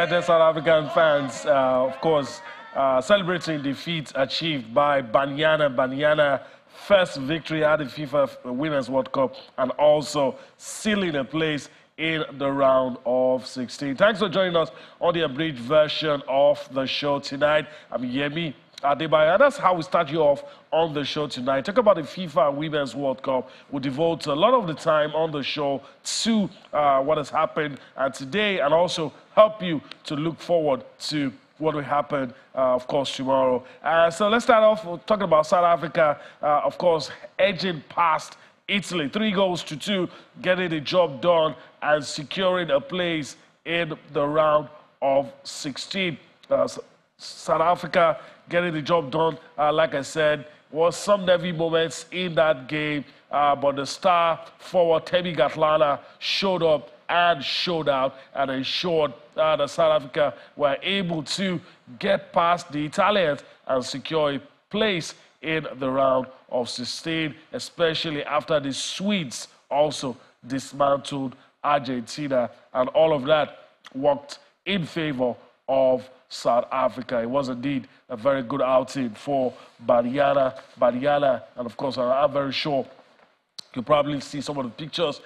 excited South African fans, of course, celebrating defeat achieved by Banyana. Banyana first victory at the FIFA Women's World Cup and also sealing a place in the round of 16. Thanks for joining us on the abridged version of the show tonight. I'm Yemi Adebayo. That's how we start you off on the show tonight. Talk about the FIFA Women's World Cup. We devote a lot of the time on the show to what has happened today and also help you to look forward to what will happen, of course, tomorrow. So let's start off talking about South Africa, of course, edging past Italy, 3-2, getting the job done and securing a place in the round of 16. South Africa getting the job done, like I said, was some heavy moments in that game, but the star forward Thembi Kgatlana showed up and showed out and ensured that South Africa were able to get past the Italians and secure a place in the round of 16, especially after the Swedes also dismantled Argentina, and all of that worked in favor of South Africa. It was indeed a very good outing for Banyana, and of course, I'm very sure you'll probably see some of the pictures,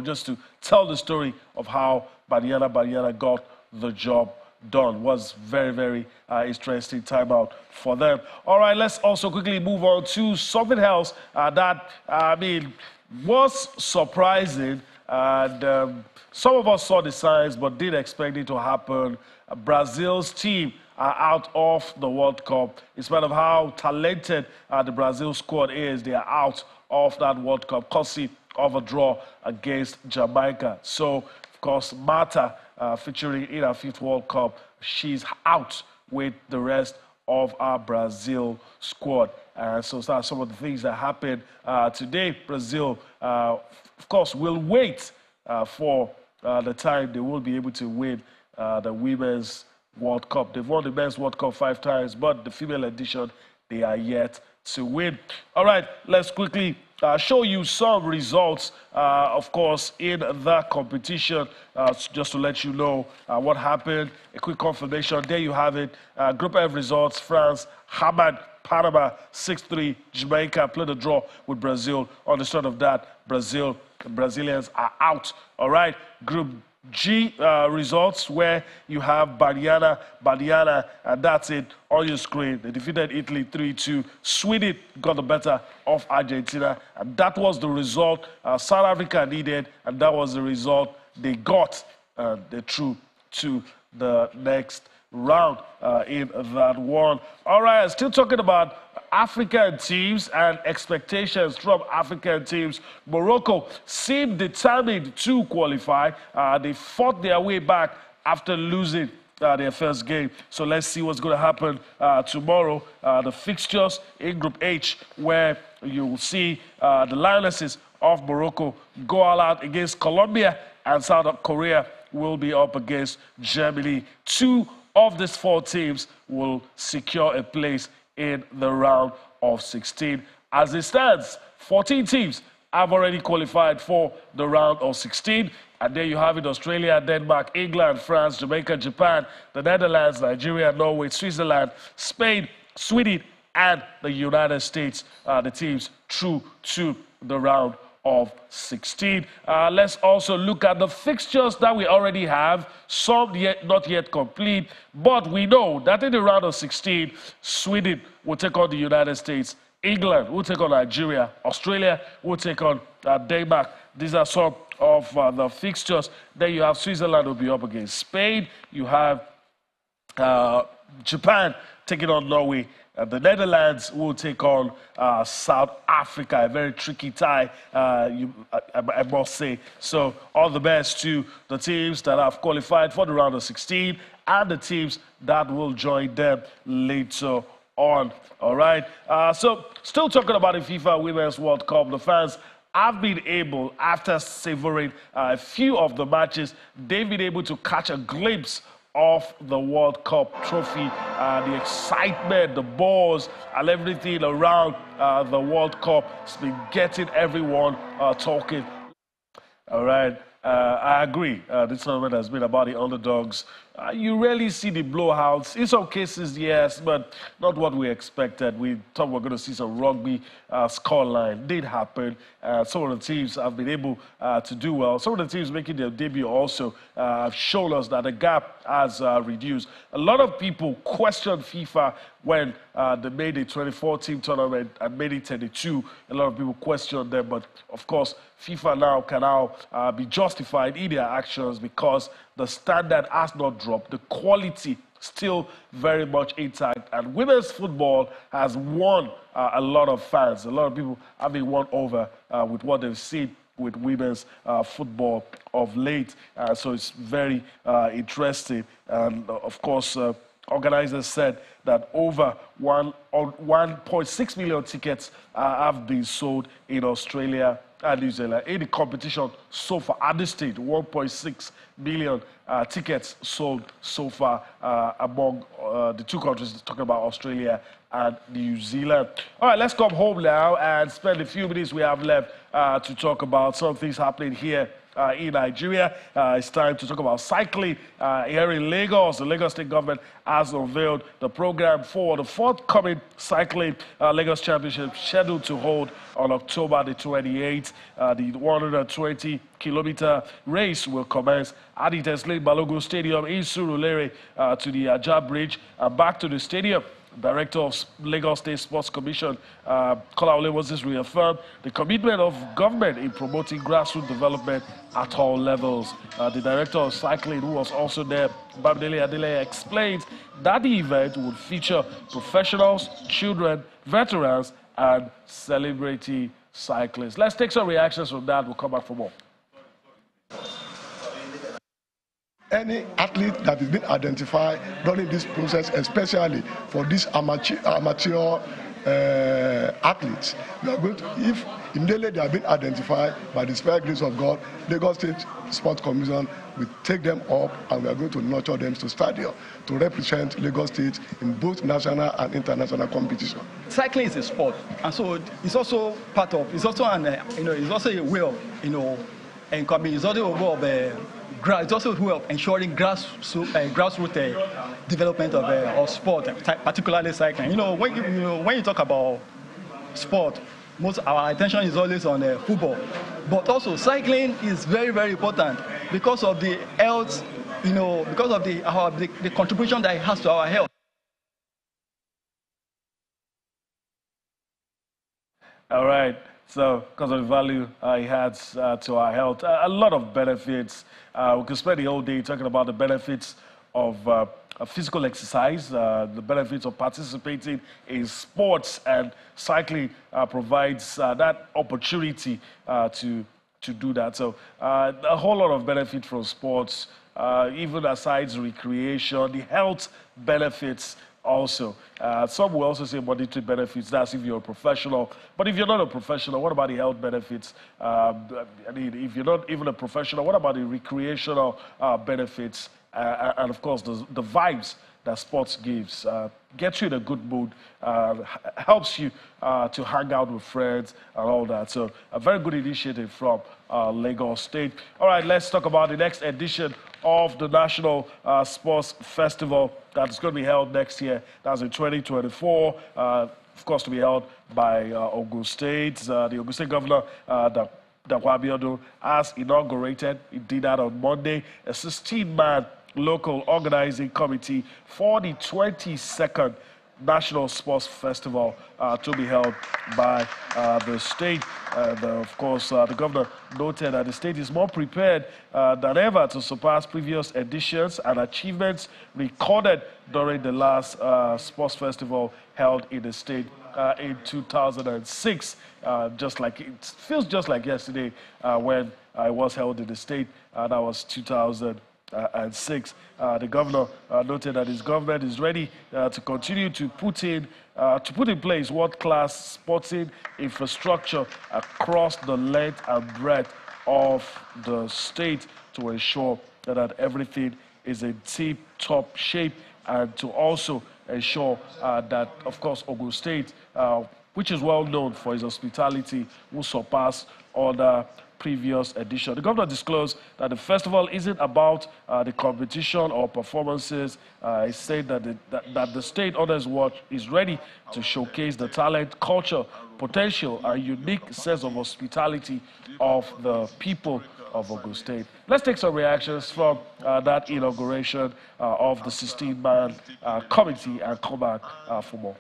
just to tell the story of how Banyana got the job done. Was very, very interesting time out for them. All right, let's also quickly move on to something else that, was surprising. And some of us saw the signs but didn't expect it to happen. Brazil's team are out of the World Cup. In spite of how talented the Brazil squad is, they are out of that World Cup, courtesy of a draw against Jamaica. So, of course, Marta, featuring in our 5th World Cup, she's out with the rest of our Brazil squad. So that's some of the things that happened today. Brazil, of course, will wait for the time they will be able to win the Women's World Cup. They've won the Men's World Cup 5 times, but the female edition, they are yet to win. All right, let's quickly show you some results, of course, in that competition, just to let you know what happened. A quick confirmation. There you have it. Group F results: France hammered Panama 6-3. Jamaica played a draw with Brazil. On the start of that, the Brazilians are out. All right, Group G results, where you have Banyana, and that's it on your screen. They defeated Italy 3-2. Sweden got the better of Argentina, and that was the result South Africa needed, and that was the result they got. They're through to the next round in that one. All right, still talking about African teams and expectations from African teams. Morocco seemed determined to qualify. They fought their way back after losing their first game. So let's see what's going to happen tomorrow. The fixtures in Group H, where you will see the Lionesses of Morocco go all out against Colombia, and South Korea will be up against Germany. 2 of these 4 teams will secure a place in the round of 16. As it stands, 14 teams have already qualified for the round of 16. And there you have it: Australia, Denmark, England, France, Jamaica, Japan, the Netherlands, Nigeria, Norway, Switzerland, Spain, Sweden, and the United States, the teams through to the round of 16. Let's also look at the fixtures that we already have, some not yet complete, but we know that in the round of 16, Sweden will take on the United States, England will take on Nigeria, Australia will take on Denmark. These are some of the fixtures. Then you have Switzerland will be up against Spain. You have Japan taking on Norway. The Netherlands will take on South Africa, a very tricky tie, I must say. So all the best to the teams that have qualified for the round of 16 and the teams that will join them later on. All right. So still talking about the FIFA Women's World Cup, the fans have been able, after savoring a few of the matches, they've been able to catch a glimpse of the World Cup trophy, the excitement, the balls, and everything around the World Cup has been getting everyone talking. All right, I agree. This tournament has been about the underdogs you rarely see the blowouts. In some cases, yes, but not what we expected. We thought we were going to see some rugby scoreline. Did happen. Some of the teams have been able to do well. Some of the teams making their debut also have shown us that the gap has reduced. A lot of people questioned FIFA when they made a 24-team tournament and made it 32. A lot of people questioned them, but of course, FIFA now can be justified in their actions because the standard has not dropped. The quality still very much intact, and women's football has won a lot of fans. A lot of people have been won over with what they've seen with women's football of late. So it's very interesting. And of course, organizers said that over 1.6 million tickets have been sold in Australia and New Zealand. In the competition so far at this stage, 1.6 million tickets sold so far among the two countries, talking about Australia and New Zealand. All right, let's come home now and spend a few minutes we have left to talk about some things happening here in Nigeria. It's time to talk about cycling here in Lagos. The Lagos State government has unveiled the program for the forthcoming cycling Lagos Championship, scheduled to hold on October the 28th. The 120-kilometer race will commence at the Tesla Balogun Stadium in Surulere to the Ajah Bridge and back to the stadium. Director of Lagos State Sports Commission, Kolawole Moses, reaffirmed the commitment of government in promoting grassroots development at all levels. The director of cycling, who was also there, Babdele Adele, explained that the event would feature professionals, children, veterans, and celebrity cyclists. Let's take some reactions from that. We'll come back for more. Any athlete that has been identified during this process, especially for these amateur athletes, we are going to, if immediately they have been identified by the spare grace of God, Lagos State Sports Commission will take them up and we are going to nurture them to stadium to represent Lagos State in both national and international competition. Cycling is a sport, and so it's also part of. It's also an it's also a way of and it's also a way of. It's also a way of ensuring grassroots development of sport, particularly cycling. When you talk about sport, most our attention is always on football, but also cycling is very, very important because of the health, because of the contribution that it has to our health. All right. So, because of the value it has to our health, a lot of benefits. We could spend the whole day talking about the benefits of physical exercise, the benefits of participating in sports, and cycling provides that opportunity to do that. So, a whole lot of benefit from sports, even aside recreation, the health benefits. Also, some will also say monetary benefits. That's if you're a professional. But if you're not a professional, what about the health benefits? I mean, if you're not even a professional, what about the recreational benefits? And of course, the vibes that sports gives. Gets you in a good mood, helps you to hang out with friends and all that. So a very good initiative from Lagos State. All right, let's talk about the next edition of the National Sports Festival that's going to be held next year. That's in 2024. Of course, to be held by Ogun State. The Ogun State Governor, Dapo Abiodun, has inaugurated. He did that on Monday. A 16-man local organizing committee for the 22nd National Sports Festival to be held by the state. Of course, the governor noted that the state is more prepared than ever to surpass previous editions and achievements recorded during the last sports festival held in the state in 2006. It feels just like yesterday when I was held in the state. That was 2006. The governor noted that his government is ready to continue to put in place world-class sporting infrastructure across the length and breadth of the state to ensure that everything is in tip-top shape, and to also ensure that, of course, Ogun State, which is well known for its hospitality, will surpass other previous edition. The governor disclosed that the festival isn't about the competition or performances. He said that the State Honors Watch is ready to showcase the talent, culture, potential, and unique sense of hospitality of the people of Ogun State. Let's take some reactions from that inauguration of the 16-man committee and come back for more.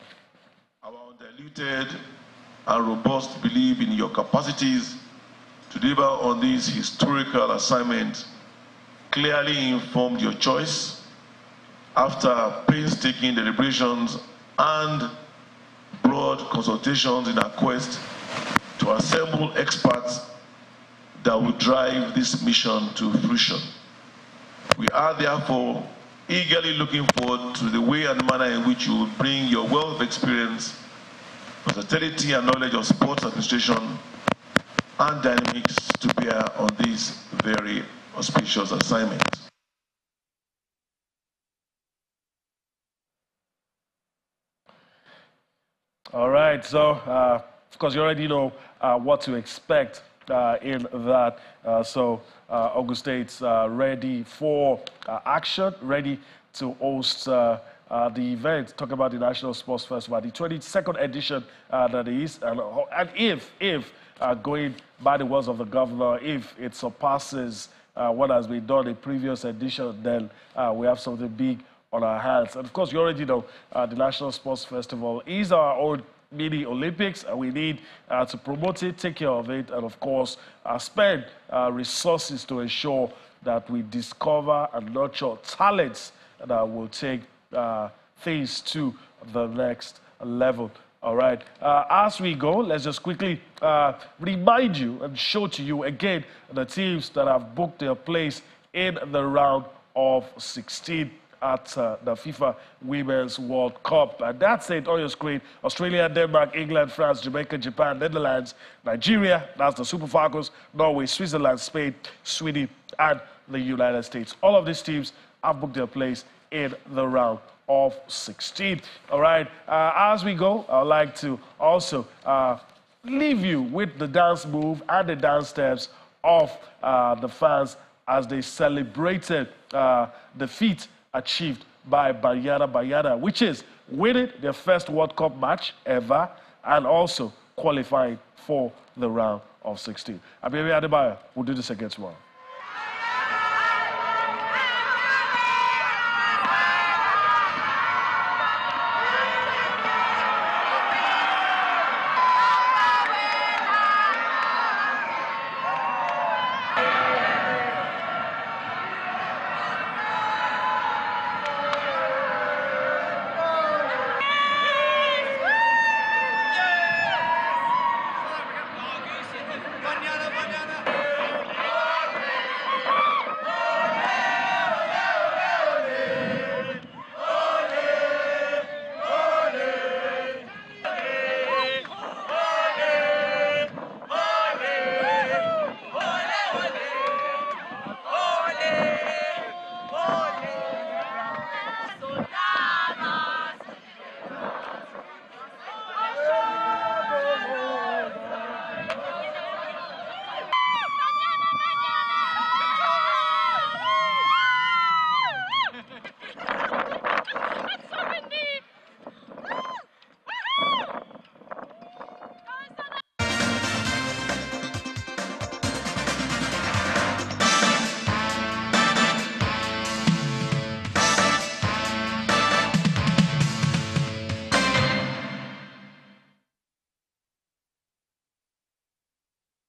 Our undiluted and robust belief in your capacities to deliver on this historical assignment clearly informed your choice after painstaking deliberations and broad consultations in our quest to assemble experts that will drive this mission to fruition. We are therefore eagerly looking forward to the way and manner in which you will bring your wealth of experience, versatility and knowledge of sports administration and dynamics to bear on this very auspicious assignment. All right, so of course you already know what to expect in that. Ogun State's ready for action, ready to host the event. Talk about the National Sports Festival, the 22nd edition that is, and if going by the words of the governor, if it surpasses what has been done in previous edition, then we have something big on our hands. And of course, you already know the National Sports Festival is our own mini Olympics, and we need to promote it, take care of it, and of course, spend resources to ensure that we discover and nurture talents that will take things to the next level. All right. As we go, let's just quickly remind you and show to you again the teams that have booked their place in the round of 16 at the FIFA Women's World Cup. And that's it on your screen. Australia, Denmark, England, France, Jamaica, Japan, Netherlands, Nigeria, that's the Super Falcons, Norway, Switzerland, Spain, Sweden, and the United States. All of these teams have booked their place in the round of 16. All right, as we go, I'd like to also leave you with the dance move and the dance steps of the fans as they celebrated the feat achieved by Banyana, which is winning their first World Cup match ever and also qualifying for the round of 16. Abebe Adebayo will do this again tomorrow.